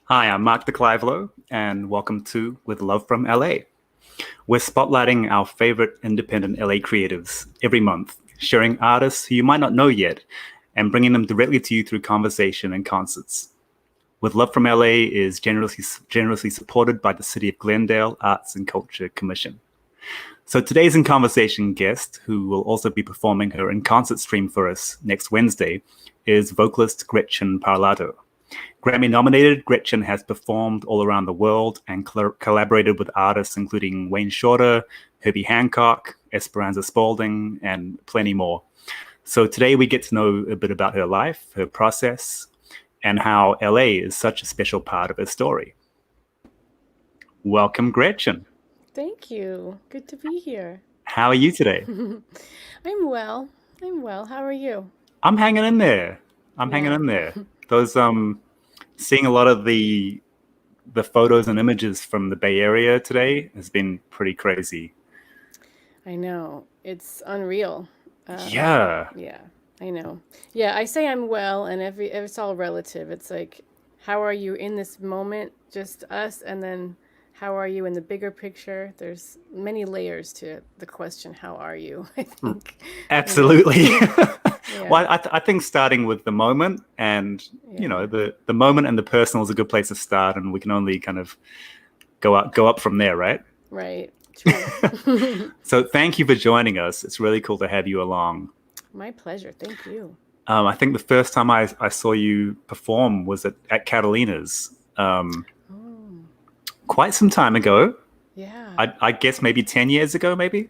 Hi, I'm Mark DeClivelo, and welcome to With Love from LA. We're spotlighting our favorite independent LA creatives every month, sharing artists who you might not know yet, and bringing them directly to you through conversation and concerts. With Love from LA is generously supported by the City of Glendale Arts and Culture Commission. So today's In Conversation guest, who will also be performing her in concert stream for us next Wednesday, is vocalist Gretchen Parlato. Grammy nominated, Gretchen has performed all around the world and collaborated with artists including Wayne Shorter, Herbie Hancock, Esperanza Spalding, and plenty more. So today we get to know a bit about her life, her process, and how LA is such a special part of her story. Welcome, Gretchen. Thank you. Good to be here. How are you today? I'm well. I'm well. How are you? I'm hanging in there. I'm hanging Yeah, in there. Those seeing a lot of the photos and images from the Bay Area today has been pretty crazy. I know. It's unreal. Um, Yeah. yeah, I know. Yeah, I say I'm well, and it's all relative. It's like, how are you in this moment, just us, and then how are you in the bigger picture? There's many layers to the question, how are you? I think, you know. Absolutely. Yeah, Well, I think starting with the moment and yeah, the moment and the personal is a good place to start, and we can only kind of go up from there, right? right. True. So thank you for joining us. It's really cool to have you along. My pleasure. Thank you. I think the first time I saw you perform was at Catalina's Oh, quite some time ago. yeah. I guess maybe 10 years ago, maybe.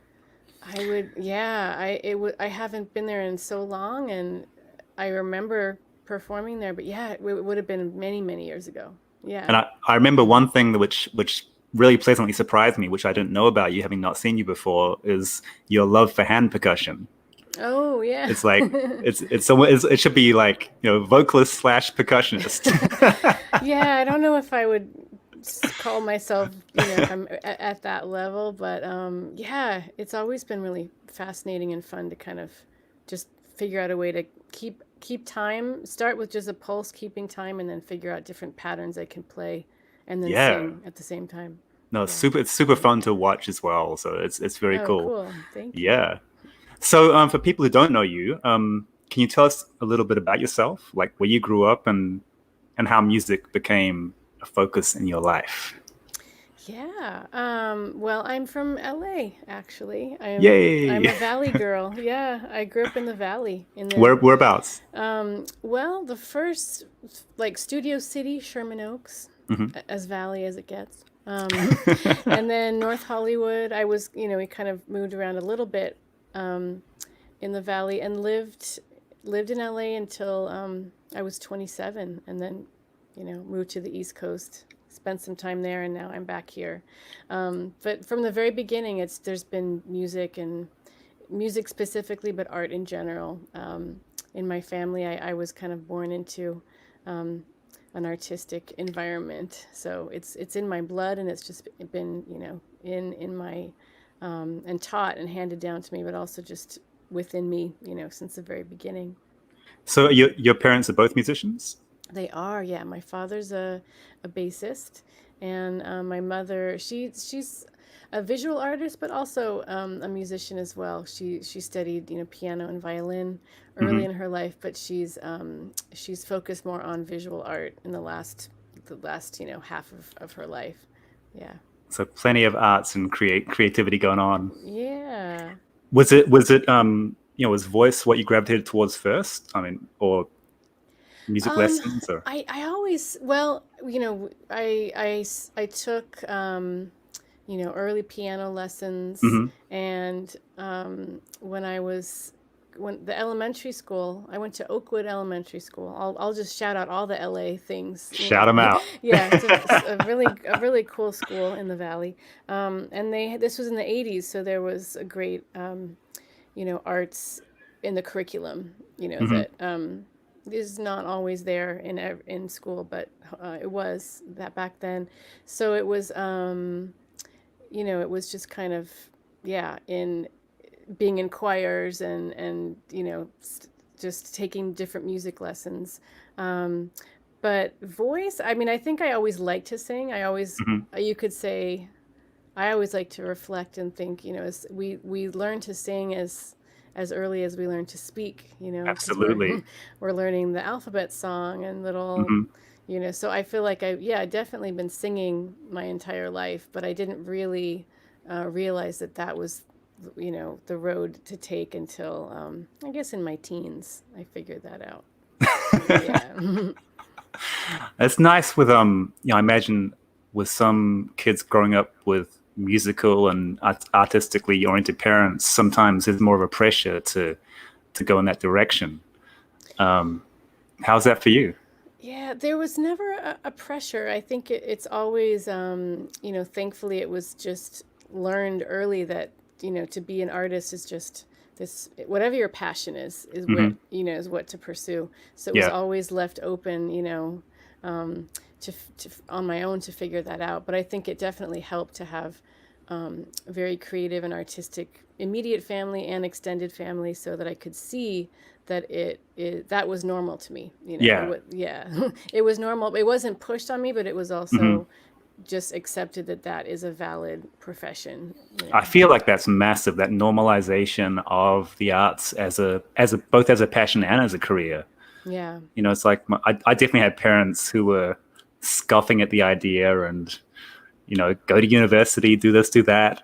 I would, yeah, I haven't been there in so long, and I remember performing there, but yeah, it would have been many, many years ago. Yeah. And I remember one thing which really pleasantly surprised me, which I didn't know about you, having not seen you before, is your love for hand percussion. Oh, yeah. It's like it should be like vocalist slash percussionist. Yeah, I don't know if I would call myself, I'm at that level, but yeah, it's always been really fascinating and fun to kind of just figure out a way to keep time, start with just a pulse, keeping time, and then figure out different patterns I can play and then Yeah, sing at the same time. no, Yeah. it's super fun to watch as well. So it's very Oh, cool. cool. Thank you. Yeah. So for people who don't know you, can you tell us a little bit about yourself, like where you grew up and how music became a focus in your life? Yeah. Well, I'm from LA, actually. I'm Yay! a Valley girl. Yeah, I grew up in the Valley Whereabouts? well, the first like Studio City, Sherman Oaks, Hmm. as Valley as it gets. And then North Hollywood. We kind of moved around a little bit um, in the Valley and lived in LA until I was 27, and then moved to the East Coast, spent some time there, and now I'm back here. But from the very beginning, it's there's been music and music specifically, but art in general. In my family, I was kind of born into um, an artistic environment, so it's in my blood, and it's just been in my and taught and handed down to me, but also just within me, since the very beginning. So your parents are both musicians? They are, yeah. My father's a bassist, and my mother, she's a visual artist, but also a musician as well. She studied, piano and violin early Hmm. in her life, but she's focused more on visual art in the last half of her life. Yeah, So plenty of arts and creativity going on. yeah. Was voice what you gravitated towards first? I mean, or music Um, lessons or I always, well, I took, early piano lessons, hmm and when the elementary school, I went to Oakwood Elementary School. I'll just shout out all the LA things. shout them out. Yeah, it's a really cool school in the Valley. And this was in the 80s, so there was a great arts in the curriculum, Hmm. that is not always there in school, but it was that back then. So it was just kind of, yeah, in being in choirs and just taking different music lessons. Um, But voice, I mean, I think I always like to sing. I always, Hmm. you could say, I always like to reflect and think, as we learn to sing as early as we learn to speak, because we're Absolutely. we're learning the alphabet song and little, Hmm. so I feel like I definitely been singing my entire life, but I didn't really realize that was, the road to take until, I guess in my teens, I figured that out. Yeah. It's nice with I imagine with some kids growing up with musical and artistically oriented parents, sometimes there's more of a pressure to go in that direction. Um, how's that for you? Yeah, there was never a pressure. I think it's always, thankfully it was just learned early that, to be an artist is just this, whatever your passion is what, Hmm. is what to pursue. So it was Yeah, always left open, on my own to figure that out. But I think it definitely helped to have very creative and artistic immediate family and extended family, so that I could see that that was normal to me. It yeah. was, yeah, it was normal. It wasn't pushed on me, but it was Hmm. also just accepted that that is a valid profession. I feel like that's massive. That normalization of the arts as a both as a passion and as a career. Yeah. It's like I definitely had parents who were scoffing at the idea and go to university, do this, do that.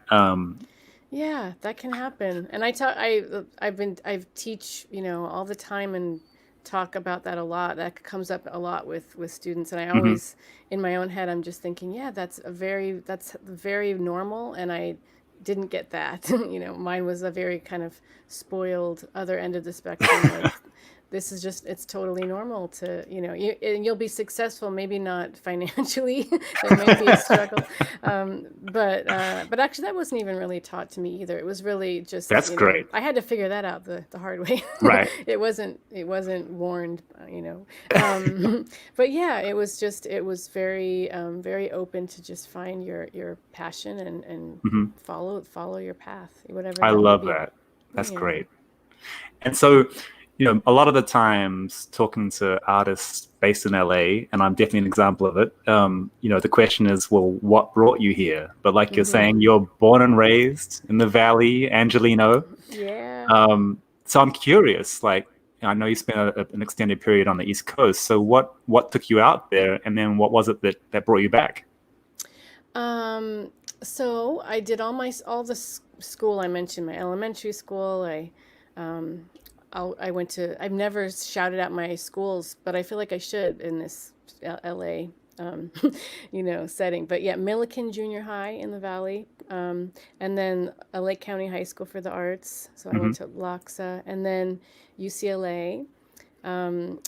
Yeah, that can happen. And I've teach, all the time and talk about that a lot. That comes up a lot with students. And I Mhm. always, in my own head, I'm just thinking, yeah, that's very normal. And I didn't get that. Mine was a very kind of spoiled other end of the spectrum. Like, this is just, it's totally normal to, and you'll be successful, maybe not financially. There might be a struggle. But actually, that wasn't even really taught to me either. It was really just, That's great. I had to figure that out the hard way. Right. It wasn't warned, but yeah, it was very, very open to just find your passion and Hmm. follow your path, whatever I that may love be. that. That's Yeah. great. And so, a lot of the times talking to artists based in LA, and I'm definitely an example of it, the question is, well, what brought you here? But like you're Hmm. saying, you're born and raised in the Valley, Angelino. Yeah. So I'm curious, like, I know you spent an extended period on the East Coast. So what took you out there, and then what was it that brought you back? Um, so I did all the school I mentioned, my elementary school. Um, I went to. I've never shouted out my schools, but I feel like I should in this LA, setting. But yeah, Milliken Junior High in the Valley, and then a Lake County High School for the Arts. So I Hmm. went to Loxa, and then UCLA. Um,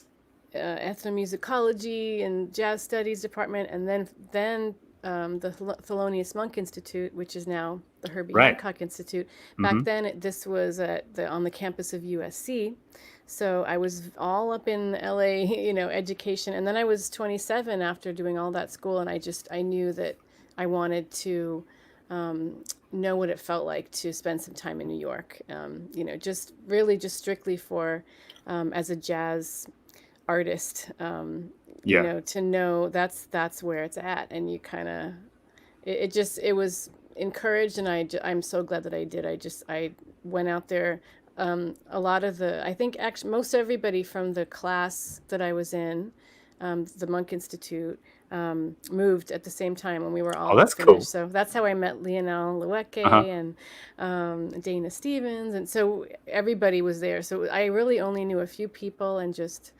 ethnomusicology and jazz studies department, and then the Thelonious Monk Institute, which is now the Herbie Right. Hancock Institute. Back Hmm. then, this was on the campus of USC. So I was all up in LA, education. And then I was 27 after doing all that school, and I knew that I wanted to know what it felt like to spend some time in New York. Just really just strictly for as a jazz artist, Yeah. to know that's where it's at, and you kind of it was encouraged, and I'm so glad that I did. I went out there. A lot of I think actually most everybody from the class that I was in, the Monk Institute, moved at the same time when we were Oh, all that's cool. finished. So that's how I met Lionel Uh-huh. Lewecke and Dana Stevens, and so everybody was there. So I really only knew a few people, and just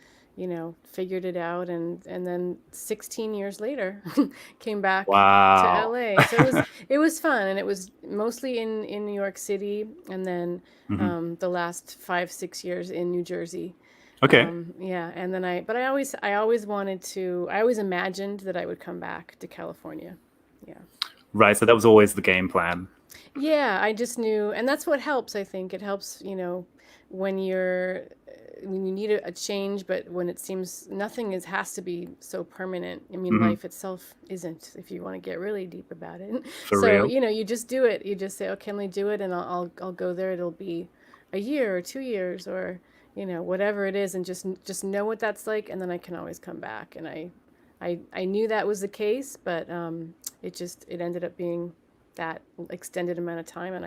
figured it out, and then 16 years later came back to Wow. LA. So it was fun, and it was mostly in New York City, and then Hmm. the last 5-6 years in New Jersey. Okay. Yeah, and then I always wanted to. I always imagined that I would come back to California. Yeah. Right. So that was always the game plan. Yeah, I just knew, and that's what helps. I think it helps, when when you need a change, but when it seems nothing has to be so permanent. I mean, Hmm. life itself isn't, if you want to get really deep about it. For So, real. you just do it. You just say, "Oh, can we do it?" And I'll go there. It'll be a year or 2 years, or whatever it is, and just know what that's like, and then I can always come back. And I knew that was the case, but it ended up being that extended amount of time, and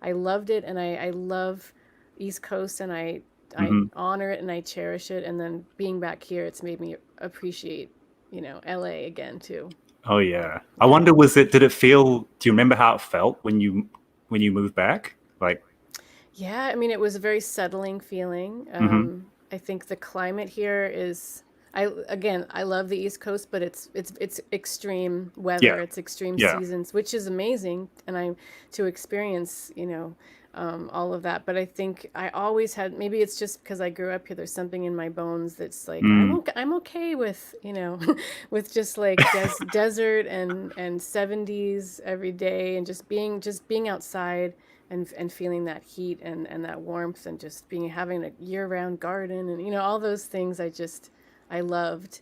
I loved it, and I love East Coast, and I Hmm. honor it and I cherish it. And then being back here, it's made me appreciate, LA again too. Oh yeah. I Yeah. wonder, did it feel? Do you remember how it felt when you moved back? Like, Yeah, I mean, it was a very settling feeling. hmm, I think the climate here is, I love the East Coast, but it's extreme yeah, weather, it's extreme yeah. seasons, which is amazing, and I to experience, all of that. But I think I always had, maybe it's just because I grew up here. There's something in my bones that's like Mm. I'm okay with, with just like desert and 70s every day, and just being outside, and feeling that heat and that warmth, and just having a year-round garden, and all those things I loved,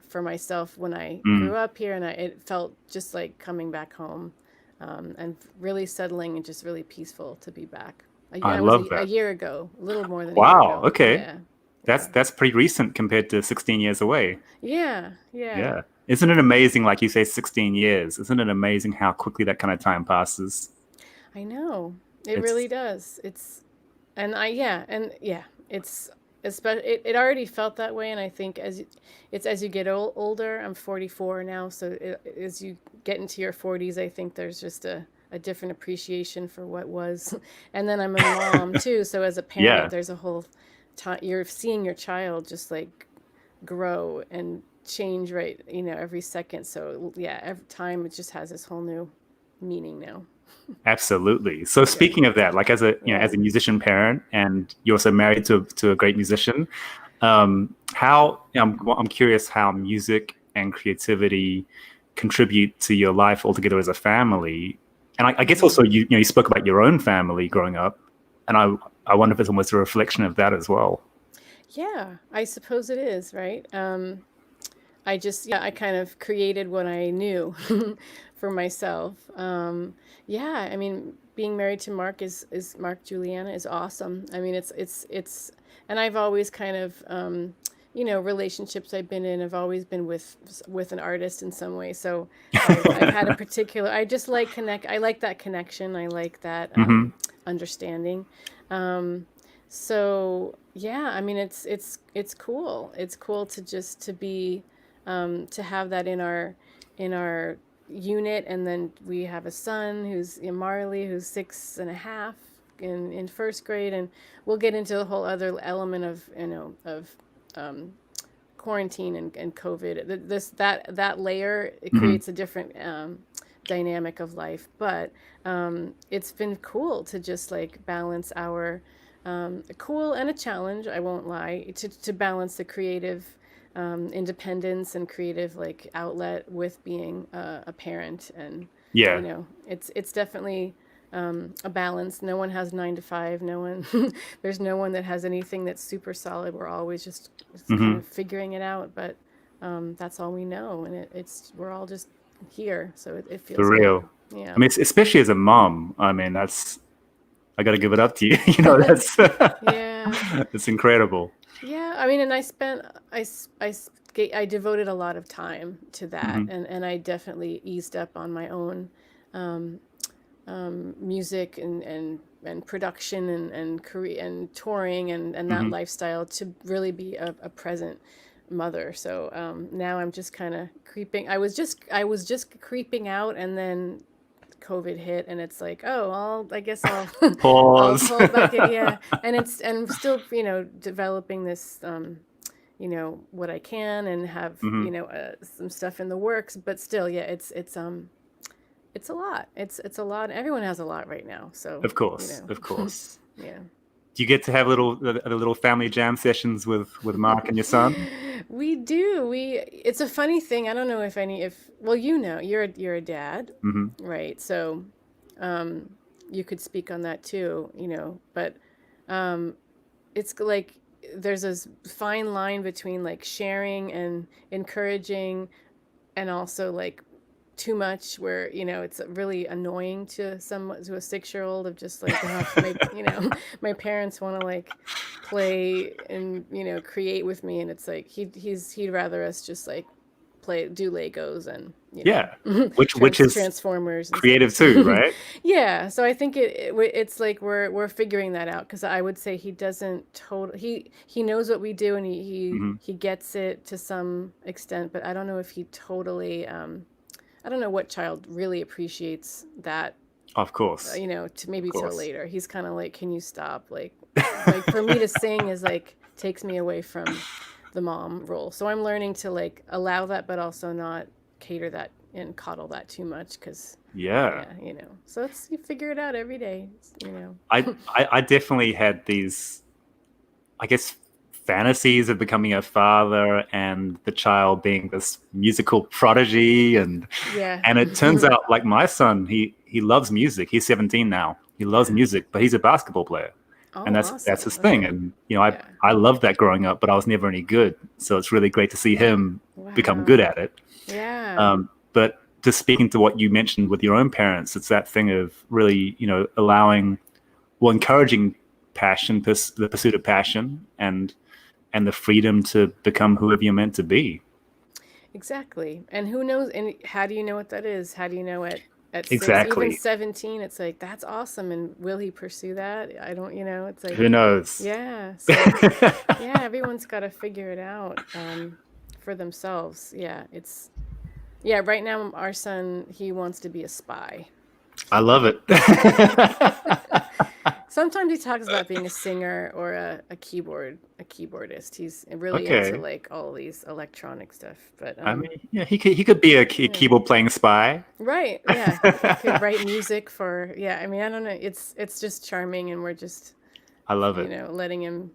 for myself when I Mm. grew up here, and it felt just like coming back home, and really settling and just really peaceful to be back. I I was love a that. year ago, a little more than a year Wow. ago. Okay. Yeah, That's yeah, that's pretty recent compared to 16 years away. yeah, yeah. Yeah. Isn't it amazing, like you say, 16 years? Isn't it amazing how quickly that kind of time passes? I know, it really It's does. And it's it already felt that way. And I think as you get older, I'm 44 now, so as you get into your 40s, I think there's just a different appreciation for what was. And then I'm a mom too, so as a parent, yeah, there's a whole time you're seeing your child just like grow and change, right, every second. So yeah, every time it just has this whole new meaning now. absolutely. So Yeah, speaking of that, like yeah. as a musician parent, and you're also married to a great musician, I'm curious how music and creativity contribute to your life altogether as a family. And I guess Mm-hmm. also you spoke about your own family growing up, and I wonder if it's almost a reflection of that as well. Yeah, I suppose it is, right? I kind of created what I knew for myself. Yeah, I mean, being married to Mark is Mark Juliana is awesome. I mean, and I've always kind of, relationships I've been in have always been with an artist in some way. So I've had a particular, I just like I like that connection. I like that, Hmm. understanding. Um, so yeah, I mean, it's cool. It's cool to just to be, to have that in our unit. And then we have a son who's Marley, who's 6.5 in first grade, and we'll get into the whole other element of, um, quarantine and COVID. That layer, it Hmm. creates a different, dynamic of life. But it's been cool to just like balance our, cool and a challenge. I won't lie, to balance the creative, independence and creative like outlet with being, a parent. And Yeah. it's definitely, a balance. No one has 9 to 5. No one, there's no one that has anything that's super solid. We're always just kind Hmm. of figuring it out. But that's all we know, and we're all just here, so it For feels good. real. I Yeah, mean, especially as a mom. I mean, that's I got to give it up to you. That's yeah, it's incredible. yeah. I mean, and I devoted a lot of time to that, Hmm. and I definitely eased up on my own, um, music and production and career and touring and that Hmm. lifestyle, to really be a present mother. So now I'm just kind of creeping. I was just creeping out, and then COVID hit, and it's like, oh, I guess I'll I'll Pause. pull back in. Yeah, and I'm still, developing this, what I can, and have, Hmm. some stuff in the works. But still, yeah, it's a lot. It's a lot. Everyone has a lot right now. So, Of course, of course. yeah. Do you get to have little family jam sessions with Mark and your son? We do. It's a funny thing. I don't know if well, you're a dad, Hmm. right? So, um, you could speak on that too, but, um, it's like there's this fine line between like sharing and encouraging, and also like too much where, it's really annoying to a 6-year-old of just like, my parents want to like play and, create with me. And it's like, he'd rather us just like do Legos and, Yeah. Which is Transformers and creative stuff. too, right? Yeah, so I think it's like we're figuring that out, because I would say he doesn't he knows what we do, and he gets it to some extent, but I don't know if he totally I don't know what child really appreciates that, Of course. to maybe Of till course. later. He's kind of like, can you stop? Like for me to sing is like takes me away from the mom role. So I'm learning to like allow that, but also not cater that and coddle that too much, because Yeah. so you figure it out every day. I definitely had these, I guess, fantasies of becoming a father and the child being this musical prodigy, and it turns out, like, my son, he loves music. He's 17 now. He loves music, but he's a basketball player. And that's awesome. his thing. And I loved that growing up, but I was never any good. So it's really great to see him become good at it. Yeah. But just speaking to what you mentioned with your own parents, it's that thing of really, encouraging passion, the pursuit of passion, and the freedom to become whoever you're meant to be. Exactly. And who knows? And how do you know what that is? How do you know at 6, Exactly. even 17? It's like, that's awesome. And will he pursue that? I don't, it's like, who knows? Yeah. So yeah, everyone's got to figure it out for themselves. Yeah. Right now, our son, he wants to be a spy. I love it. Sometimes he talks about being a singer or a keyboardist. He's really into like all these electronic stuff. But I mean, yeah, he could be a keyboard playing spy. Right. Yeah. He could write music for. Yeah. I mean, I don't know. It's just charming, and we're just. I love it. Letting him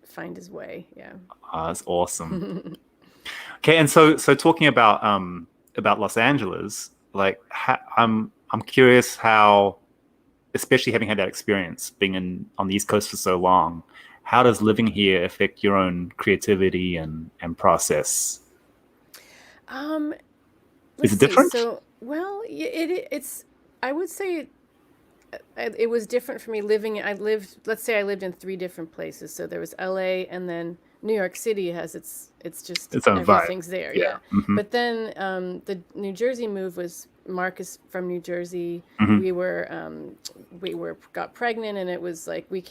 find his way. Yeah. Oh, that's awesome. Okay, and so talking about Los Angeles, like, I'm curious how, especially having had that experience being on the East Coast for so long, how does living here affect your own creativity and process? Is it different? So, well, it's. I would say it was different for me living. Let's say I lived in 3 different places. So there was LA, and then New York City has it's just everything's there. Yeah. Mm-hmm. But then the New Jersey move was, Mark is from New Jersey. Mm-hmm. We got pregnant, and it was like, we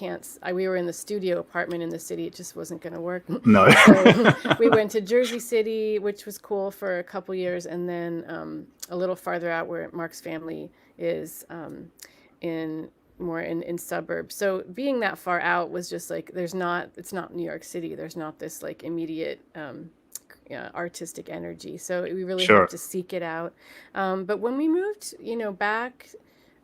were in the studio apartment in the city. It just wasn't going to work. No. So we went to Jersey City, which was cool for a couple years, and then a little farther out where Mark's family is, in suburbs. So being that far out was just like, it's not New York City. There's not this like immediate artistic energy. So we really have to seek it out. But when we moved,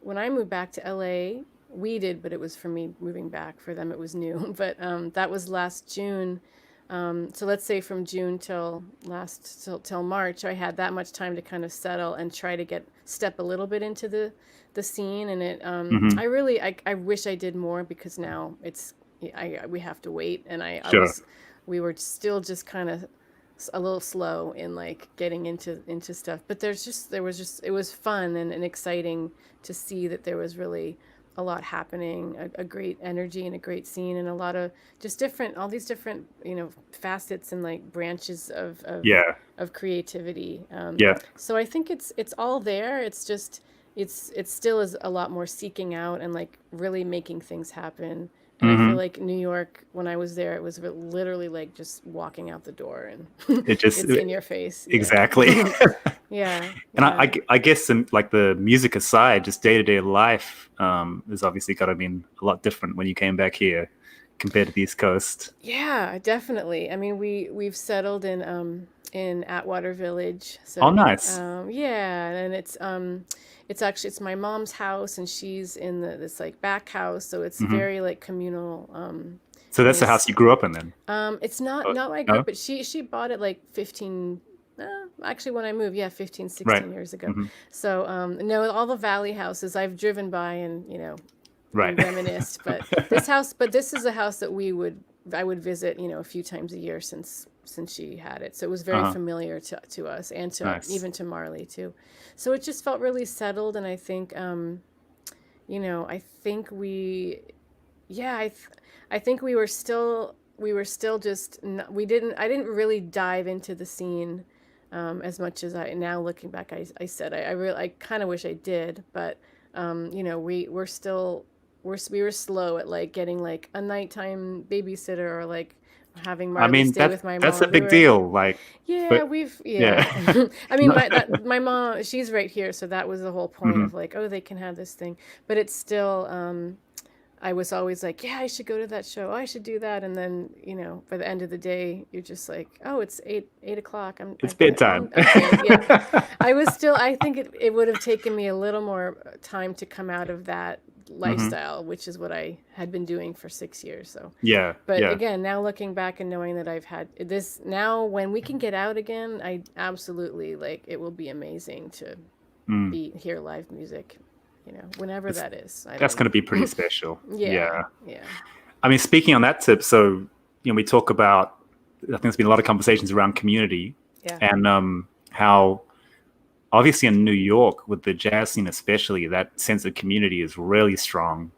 when I moved back to LA, we did, but it was for me moving back. For them, it was new. But that was last June. So let's say from June till March, I had that much time to kind of settle and try to step a little bit into the scene. And it, I wish I did more, because now we have to wait. And we were still just kind of a little slow in like getting into stuff, but it was fun and exciting to see that there was really a lot happening, a great energy and a great scene, and a lot of just all these different facets and like branches of creativity. So I think it's all there. It's just it's still is a lot more seeking out and like really making things happen. And I feel like New York, when I was there, it was literally like just walking out the door, and it's in your face. Exactly. Yeah. And I guess, in like the music aside, just day-to-day life is obviously got to be a lot different when you came back here compared to the East Coast. Yeah, definitely. I mean, we've settled in Atwater Village. So, nice. And it's my mom's house, and she's in this like back house, so it's very like communal. So that's the house you grew up in then? It's not my group, but she bought it like 15. Actually, when I moved, 15, 16 years ago. So no, all the Valley houses I've driven by and reminisced. But this is a house that we would I would visit, a few times a year since she had it. So it was very Uh-huh. familiar to us, and to Nice. even to Marley too. So it just felt really settled, and I think I think I think we were still just I didn't really dive into the scene as much as I now looking back. I said I really I kind of wish I did, but we were slow at like getting like a nighttime babysitter, or like having I Marley mean, stay with my that's a mom. We big were deal. Like, Yeah, but we've yeah. yeah. I mean, my mom, she's right here, so that was the whole point Hmm. of like, oh, they can have this thing, but it's still. I was always like, yeah, I should go to that show. I should do that, and then by the end of the day, you're just like, oh, it's 8 o'clock. It's bedtime. I'm good. Yeah, I was still. I think it would have taken me a little more time to come out of that Hmm. lifestyle, which is what I had been doing for 6 years. So, Yeah, but yeah. again, now looking back and knowing that I've had this now, when we can get out again, I absolutely like it will be amazing to Mm. be hear live music, whenever It's that is. I That's don't going to be pretty know. special. Yeah, Yeah. yeah, I mean, speaking on that tip, so we talk about. I think there's been a lot of conversations around community, yeah. and how obviously in New York with the jazz scene, especially that sense of community is really strong.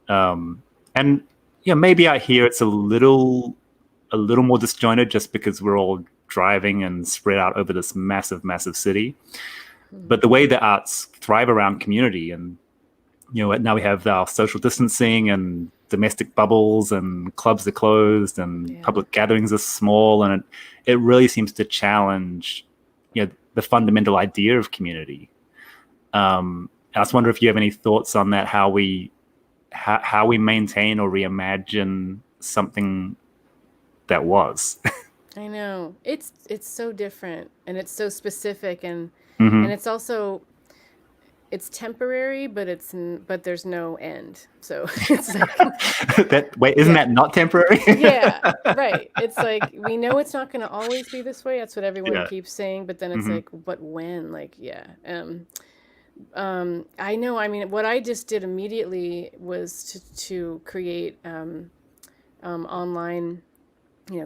And maybe out here it's a little more disjointed just because we're all driving and spread out over this massive, massive city. Hmm. But the way the arts thrive around community, and now we have our social distancing and domestic bubbles, and clubs are closed and Yeah. public gatherings are small, and it really seems to challenge the fundamental idea of community. I just wonder if you have any thoughts on that, how we maintain or reimagine something that was. I know. It's so different, and it's so specific, and Hmm. it's also it's temporary, but but there's no end. So it's like Isn't yeah. that not temporary? Yeah, right. It's like we know it's not going to always be this way. That's what everyone Yeah. keeps saying, but then it's Hmm. like, but when? Like, yeah. I know. I mean, what I just did immediately was to create online,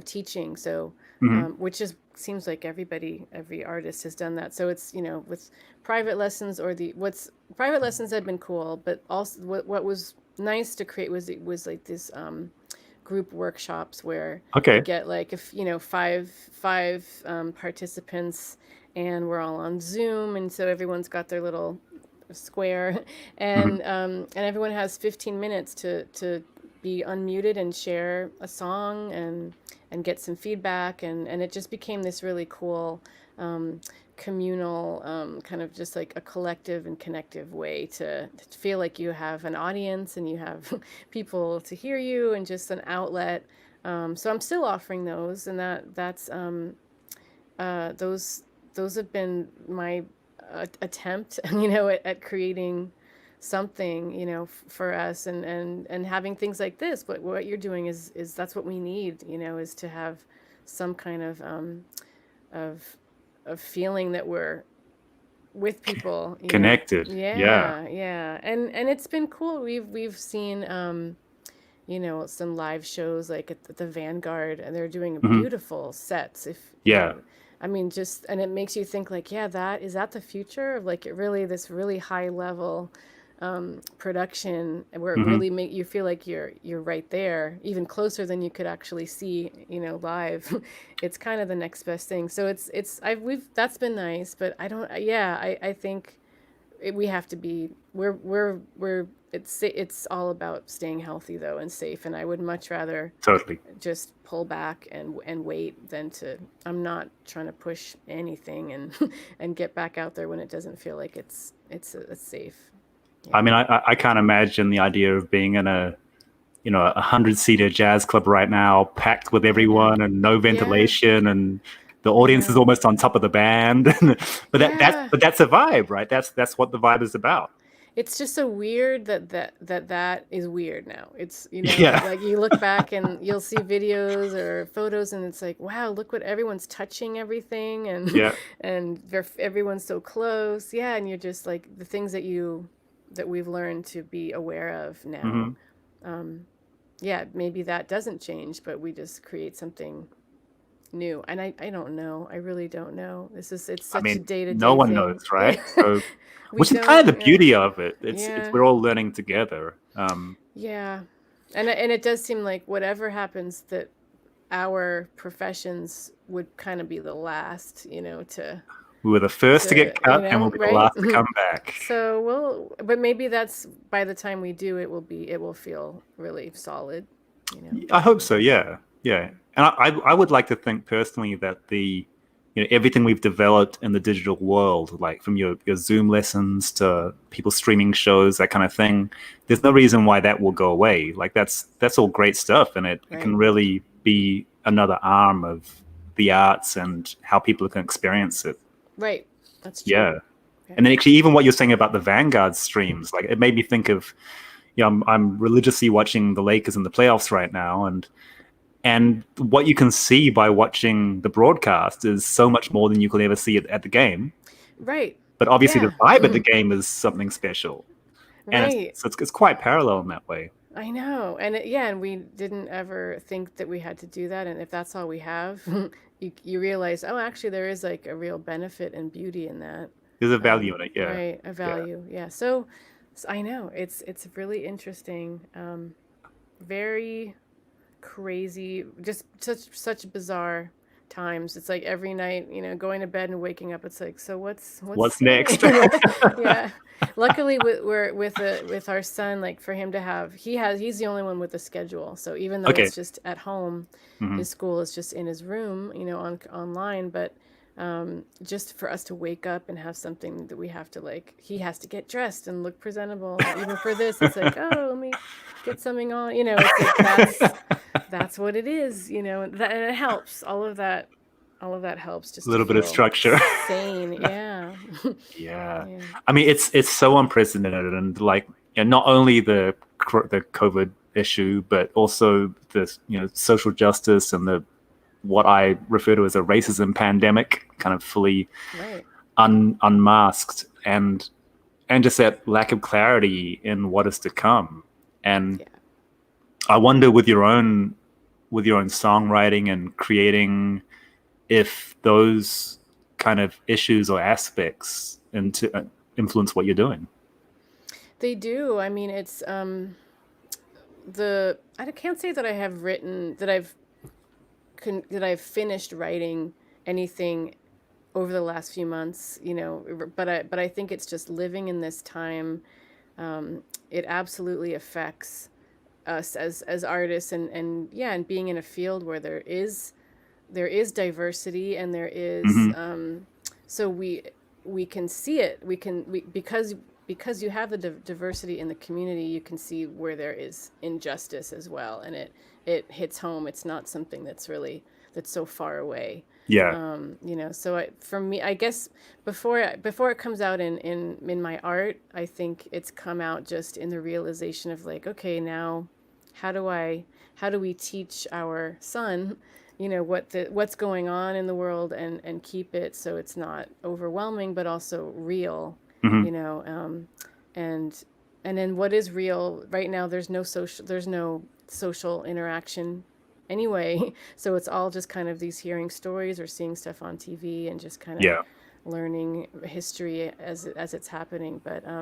teaching. So, Hmm. which is seems like every artist has done that. So it's with private lessons, or what's private lessons have been cool, but also what was nice to create was it was like this group workshops where you Okay. get like if five participants, and we're all on Zoom, and so everyone's got their little square, Hmm. and everyone has 15 minutes to be unmuted and share a song, and get some feedback, and it just became this really cool um, communal kind of just like a collective and connective way to feel like you have an audience, and you have people to hear you, and just an outlet. So I'm still offering those, and that's those have been my attempt, at creating something, for us, and having things like this. But what you're doing is that's what we need, is to have some kind of of feeling that we're with people, Connected. Yeah. Yeah, yeah, and it's been cool. We've seen some live shows like at the Vanguard, and they're doing Hmm. beautiful sets. If Yeah. I mean, just and it makes you think like, yeah, that the future of like it really this really high level production, where it Hmm. really make you feel like you're right there, even closer than you could actually see, live. It's kind of the next best thing. So we've that's been nice, but I don't. Yeah, I think we have to be we're it's all about staying healthy though, and safe, and I would much rather Totally. just pull back and wait than to. I'm not trying to push anything and and get back out there when it doesn't feel like it's safe. I Yeah. mean, I can't imagine the idea of being in a 100-seater jazz club right now, packed with I know. everyone and no Yeah, ventilation, and the I audience is know. almost on top of the band. But Yeah. that's a vibe, right? That's what the vibe is about. It's just so weird that is weird now. It's Yeah. like you look back and you'll see videos or photos, and it's like, wow, look what everyone's touching everything, and Yeah. and everyone's so close. Yeah, and you're just like the things that we've learned to be aware of now. Hmm. Um, yeah, maybe that doesn't change, but we just create something new. And I don't know. I really don't know. It's I such a mean, no day-to-day one knows, thing. right? So, We which is kind of don't, the yeah. beauty of it. It's Yeah. we're all learning together. Yeah. And it does seem like whatever happens, that our professions would kind of be the last, We were the first to get cut, and we'll be the right? last to come back. So but maybe that's, by the time we do, it will feel really solid, I hope so. Yeah, yeah. And I would like to think personally that everything we've developed in the digital world, like from your Zoom lessons to people streaming shows, that kind of thing, there's no reason why that will go away. Like that's all great stuff, and it can really be another arm of the arts and how people can experience it. Right. That's true. Yeah. And then actually, even what you're saying about the Vanguard streams, like it made me think of, I'm religiously watching the Lakers in the playoffs right now, and what you can see by watching the broadcast is so much more than you could ever see it at the game. Right. But obviously, the vibe at the game is something special, and it's quite parallel in that way. I know, and we didn't ever think that we had to do that, and if that's all we have, you realize, oh, actually, there is like a real benefit and beauty in that. There's a value in it, yeah. Right, a value, yeah. So I know it's really interesting, very crazy, just such bizarre times. It's like every night, going to bed and waking up, it's like, so what's next? Yeah. Luckily, with our son, like for him to have, he's the only one with a schedule. So even though it's just at home, his school is just in his room, online. But just for us to wake up and have something that we have to, like, he has to get dressed and look presentable. Even for this, it's like, oh, let me get something on. It's like that's what it is. And it helps. All of that helps. Just a little bit of structure. Sane, yeah. Yeah. I mean, it's so unprecedented, and like, not only the COVID issue, but also the social justice and what I refer to as a racism pandemic, kind of fully unmasked, and just that lack of clarity in what is to come. And I wonder, with your own songwriting and creating, if those kind of issues or aspects influence what you're doing. They do. I mean, it's I can't say that I have written, that I've finished writing anything over the last few months, but I think it's just living in this time. It absolutely affects us as artists, and being in a field where there is diversity, and there is so we can see it. Because you have the diversity in the community, you can see where there is injustice as well, and it hits home. It's not something that's so far away. Yeah. So for me, I guess before it comes out in my art, I think it's come out just in the realization of, like, okay, now how do we teach our son, what's going on in the world, and keep it so it's not overwhelming, but also real, and then what is real right now. There's no social interaction anyway, so it's all just kind of these hearing stories or seeing stuff on TV and just kind of learning history as it's happening. But I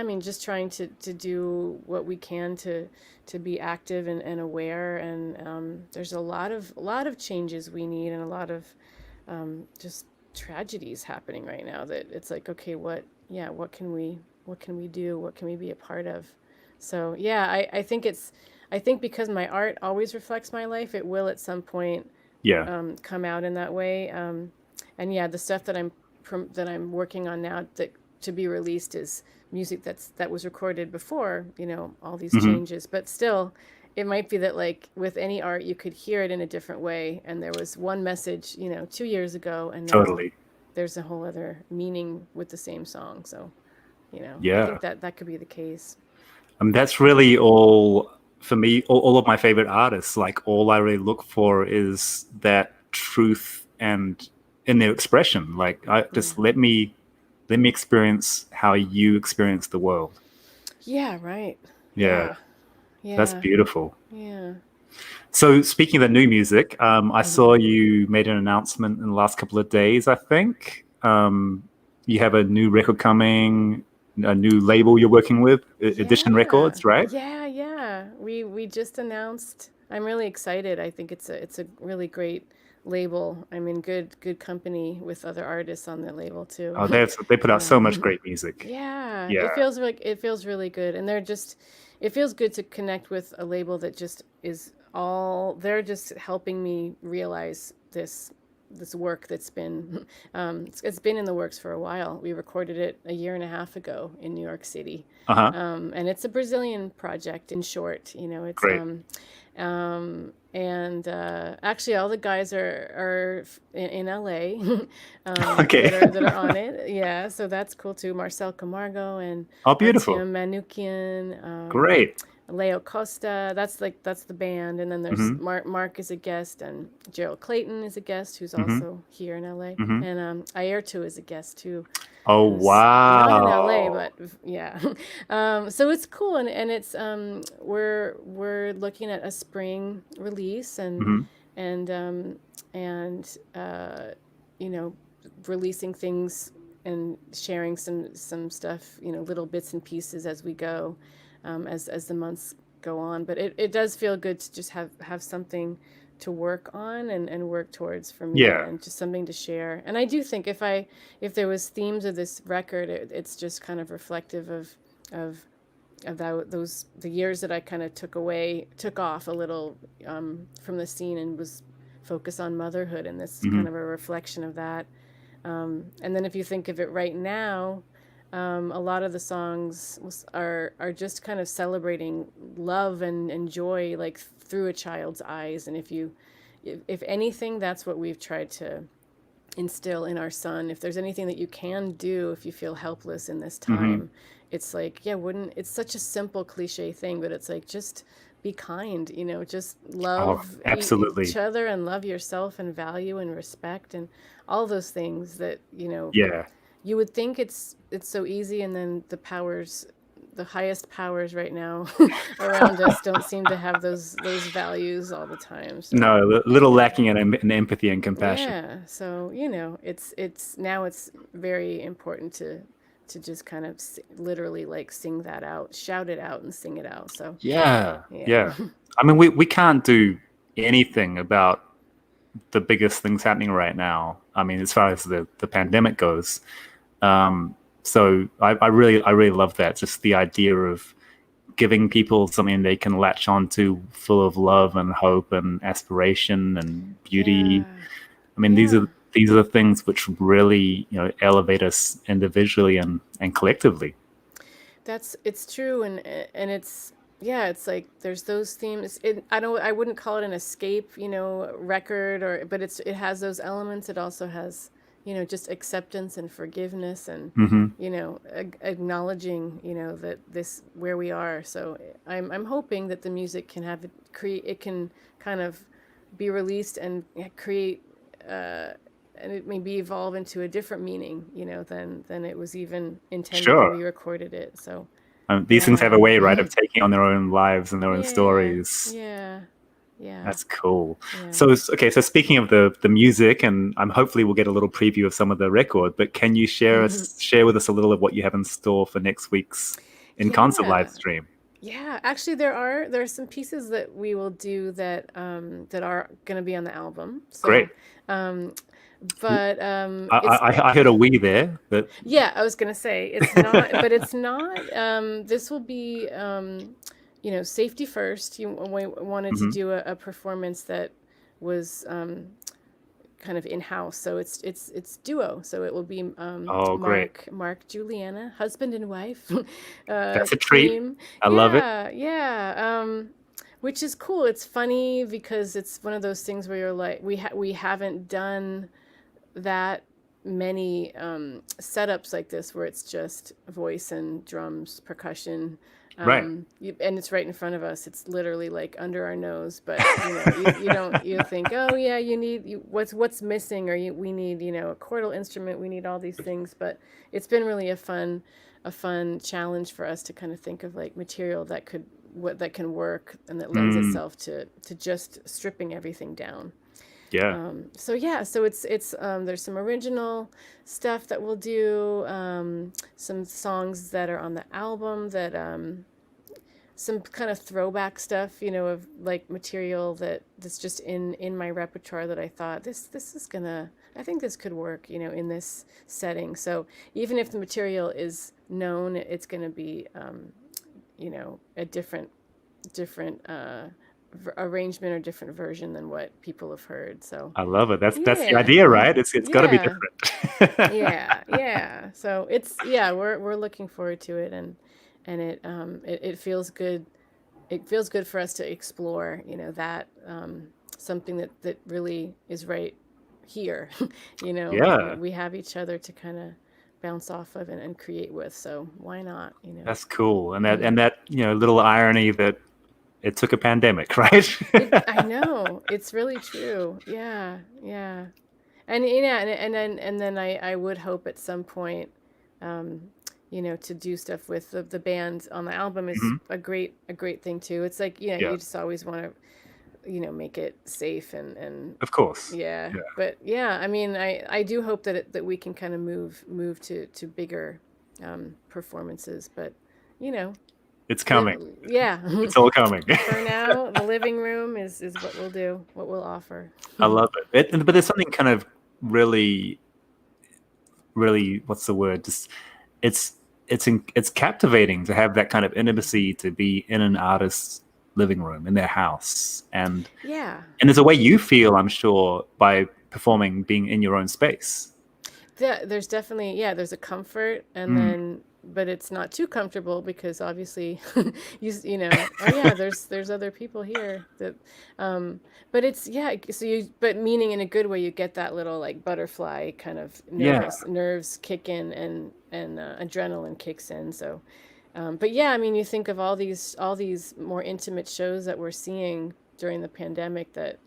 mean, just trying to do what we can to be active and aware, and there's a lot of changes we need, and a lot of just tragedies happening right now, that it's like, okay, what can we do, what can we be a part of? So I think because my art always reflects my life, it will at some point come out in that way. And the stuff that I'm working on now that to be released is music that was recorded before, all these changes. But still, it might be that, like with any art, you could hear it in a different way, and there was one message, 2 years ago, and now there's a whole other meaning with the same song. So, I think that could be the case. That's really all for me. All of my favorite artists, like, all I really look for is that truth and in their expression. Like, just let me experience how you experience the world. Yeah. Right. Yeah. That's Yeah. beautiful. Yeah. So speaking of the new music, I Mhm. saw you made an announcement in the last couple of days, I think. You have a new record coming, a new label you're working with, Edition Yeah. Records, right? Yeah, yeah. We just announced. I'm really excited. I think it's a really great label. I'm in good company with other artists on the label too. Oh, they put out so much Um, great music. yeah, Yeah. it feels really good, and it feels good to connect with a label that just is all they're just helping me realize this work that's been it's been in the works for a while. We recorded it a year and a half ago in New York City, Uh-huh. and it's a Brazilian project. In short, it's Great. and actually all the guys are in LA Okay. that are on it. Yeah, so that's cool too. Marcel Camargo and Oh, beautiful. Artyom Manukian, Great. Leo Costa. That's the band, and then there's Hmm. Mark is a guest, and Gerald Clayton is a guest who's Hmm. also here in LA, Hmm. and Ayrton is a guest too, Oh, who's not in LA, wow. but yeah. So it's cool, and it's we're looking at a spring release, Hmm. and um, and you know releasing things and sharing some stuff, little bits and pieces as we go, as the months go on. But it does feel good to just have something to work on and work towards for me, Yeah. and just something to share. And I do think if there was themes of this record, it's just kind of reflective of those the years that I kind of took off a little from the scene and was focused on motherhood, and this is Hmm. kind of a reflection of that. And then if you think of it right now, a lot of the songs are just kind of celebrating love and joy, like through a child's eyes. And if anything, that's what we've tried to instill in our son. If there's anything that you can do if you feel helpless in this Hmm. time, it's like, yeah, wouldn't it's such a simple cliche thing, but it's like, just be kind, just Oh, love each absolutely. other and love yourself and value and respect and all those things that, Yeah. you would think it's so easy, and then the highest powers right now around us don't seem to have those values all the time. So No, a little yeah. lacking in empathy and compassion. Yeah, so it's very important to just kind of literally like sing that out, shout it out, and sing it out. So Yeah, yeah, yeah. I mean, we can't do anything about the biggest things happening right now. I mean, as far as the pandemic goes. So I really love that. Just the idea of giving people something they can latch onto, full of love and hope and aspiration and beauty. yeah, I mean, yeah. these are the things which really, elevate us individually and collectively. It's true, and it's yeah, it's like there's those themes. I wouldn't call it an escape, record, but it has those elements. It also has, just acceptance and forgiveness, and Hmm. acknowledging, that this where we are. So I'm hoping that the music can create it can kind of be released and create and it maybe evolve into a different meaning, than it was even intended when Sure. we recorded it. So, These things have a yeah, way, right, of taking on their own lives and their own yeah, stories. yeah, yeah, That's cool. yeah. So, okay, so speaking of the music, and hopefully we'll get a little preview of some of the record, but can you share with us a little of what you have in store for next week's in concert live Yeah. stream? Yeah, actually, there are some pieces that we will do that are going to be on the album. Great. So, um, but I heard a we there, but yeah, I was gonna say it's not, but it's not. This will be, safety first. We wanted to mhm. do a performance that was kind of in house, so it's duo. So it will be Oh, great. Mark Juliana, husband and wife That's a treat. team. I love it. Yeah, yeah. Which is cool. It's funny because it's one of those things where you're like, we haven't done that many setups like this where it's just voice and drums, percussion, Right. and it's right in front of us. It's literally like under our nose, but you think, oh yeah, what's missing, or we need a chordal instrument, we need all these things. But it's been really a fun challenge for us to kind of think of like material that could what that can work and that lends itself to just stripping everything down. Yeah. So yeah, so it's there's some original stuff that we'll do, some songs that are on the album that some kind of throwback stuff, of like material that's just in my repertoire that I thought this is gonna, I think this could work, in this setting. So even if the material is known, it's gonna be a different arrangement or different version than what people have heard. So I love it. That's the yeah, idea, right? It's got to be yeah, different. yeah. So we're looking forward to it, and it feels good. It feels good for us to explore, that something that really is right here. Yeah. We have each other to kind of bounce off of and create with. So why not? That's cool. And that little irony that it took a pandemic, right? I know, it's really true. Yeah, yeah. And and then I would hope at some point, to do stuff with the band on the album is a great thing too. It's like, Yeah. you just always want to, make it safe and Of course. yeah. But yeah, I mean, I do hope that we can kind of move to bigger performances, but It's coming. yeah. It's all coming. For now, the living room is what we'll do, what we'll offer. I love it. But there's something kind of really, really, what's the word? Just it's captivating to have that kind of intimacy, to be in an artist's living room in their house, and there's a way you feel, I'm sure, by performing, being in your own space. There's definitely, there's a comfort, and then, but it's not too comfortable because obviously, there's other people here that, but it's, so but meaning in a good way, you get that little like butterfly kind of nerves kick in, and adrenaline kicks in. So, but yeah, I mean, you think of all these more intimate shows that we're seeing during the pandemic that,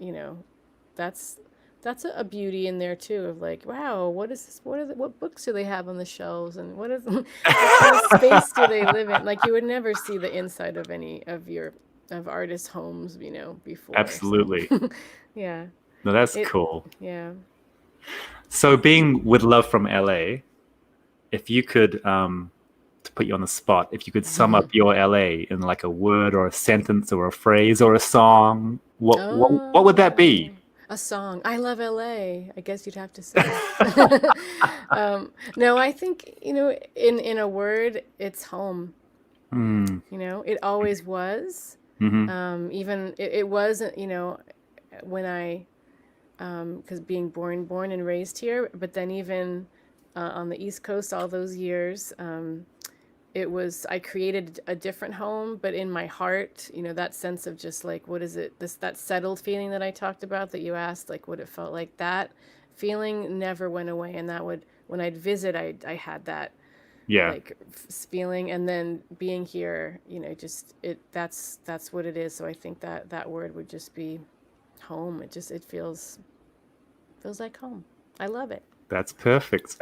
that's a beauty in there too, of like, wow, what is this? What books do they have on the shelves, and what kind of space do they live in? Like, you would never see the inside of any of artists' homes, before. Absolutely. So. Yeah. No, that's cool. Yeah. So, being with Love from LA, if you could, to put you on the spot, if you could sum up your LA in like a word or a sentence or a phrase or a song, what would that be? A song. I love LA, I guess you'd have to say. No, I think, in a word, it's home. It always was. Even it wasn't, when I, because being born and raised here, but then even on the East Coast all those years, I created a different home, but in my heart, that sense of just like, what is it, that settled feeling that I talked about, that you asked, like what it felt like, that feeling never went away. And that would, when I'd visit, I had that like feeling, and then being here, that's what it is. So I think that word would just be home. It feels like home. I love it. That's perfect.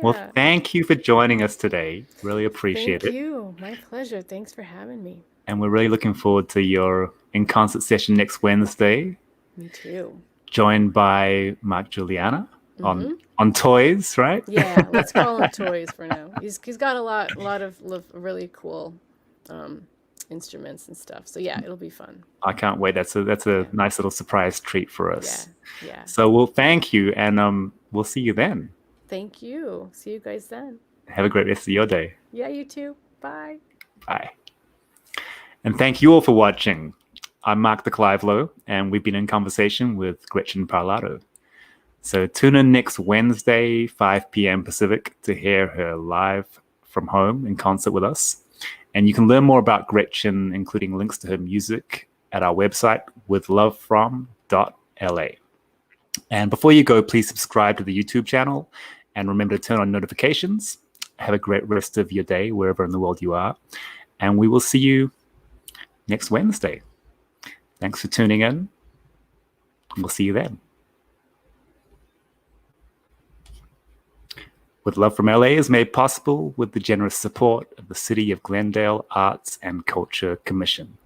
Well, thank you for joining us today. Really appreciate it. Thank you. My pleasure. Thanks for having me. And we're really looking forward to your in-concert session next Wednesday. Me too. Joined by Mark Juliana on Toys, right? Yeah, let's call him Toys for now. He's got a lot of really cool instruments and stuff. So yeah, it'll be fun. I can't wait. That's a nice little surprise treat for us. Yeah. So we'll thank you, and we'll see you then. Thank you. See you guys then. Have a great rest of your day. Yeah, you too. Bye. Bye. And thank you all for watching. I'm Mark the Clivelo, and we've been in conversation with Gretchen Parlato. So tune in next Wednesday, 5 p.m. Pacific, to hear her live from home in concert with us. And you can learn more about Gretchen, including links to her music, at our website, withlovefrom.la. And before you go, please subscribe to the YouTube channel and remember to turn on notifications. Have a great rest of your day, wherever in the world you are. And we will see you next Wednesday. Thanks for tuning in. We'll see you then. With Love from LA is made possible with the generous support of the City of Glendale Arts and Culture Commission.